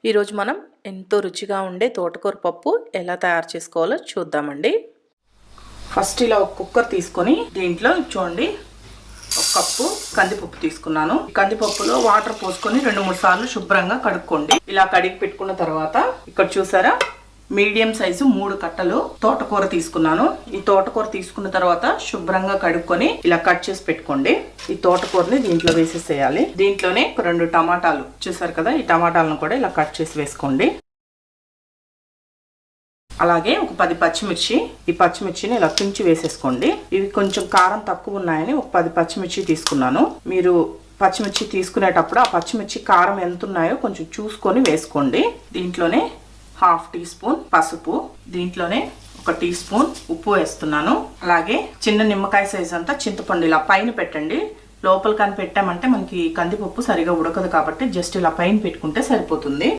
ఈరోజు మనం ఎంతో రుచిగా ఉండే తోటకూర పప్పు ఎలా తయారు చేసుకోవాలో చూద్దామండి. ఫస్ట్ ఇలా ఒక కుక్కర్ తీసుకొని దీంట్లో చూడండి ఒక కప్పు కందిపప్పు తీసుకున్నాను. కందిపప్పులో వాటర్ పోసుకొని 2-3 సార్లు శుభ్రంగా కడుక్కోండి. ఇలా కడిగి పెట్టుకున్న తర్వాత ఇక్కడ చూసారా మీడియం సైజు 3 కట్టలు తోటకూర తీసుకున్నాను. ఈ తోటకూర తీసుకున్న తర్వాత శుభ్రంగా కడుక్కొని ఇలా కట్ చేసి పెట్టుకోండి. ఈ తోటకూరని దీంట్లో వేసేసేయాలి. దీంట్లోనే 2 టమాటాలు చూసారు కదా, ఈ టమాటాలను కూడా ఇలా కట్ చేసి వేసుకోండి. అలాగే ఒక 10 పచ్చిమిర్చి, ఈ పచ్చిమిర్చిని ఇలా తుంచి వేసేసుకోండి. ఇవి కొంచెం కారం తక్కువ ఉన్నాయని ఒక 10 పచ్చిమిర్చి తీసుకున్నాను. మీరు పచ్చిమిర్చి తీసుకునేటప్పుడు ఆ పచ్చిమిర్చి కారం ఎంత ఉన్నాయో కొంచెం చూసుకొని వేసుకోండి. దీంట్లోనే 1/2 టీ స్పూన్ పసుపు, దీంట్లోనే 1 టీ స్పూన్ ఉప్పు వేస్తున్నాను. అలాగే చిన్న నిమ్మకాయ సైజ్ అంతా చింతపండు ఇలా పైన పెట్టండి. లోపల కానీ పెట్టామంటే మనకి కందిపప్పు సరిగా ఉడకదు కాబట్టి జస్ట్ ఇలా పైన పెట్టుకుంటే సరిపోతుంది.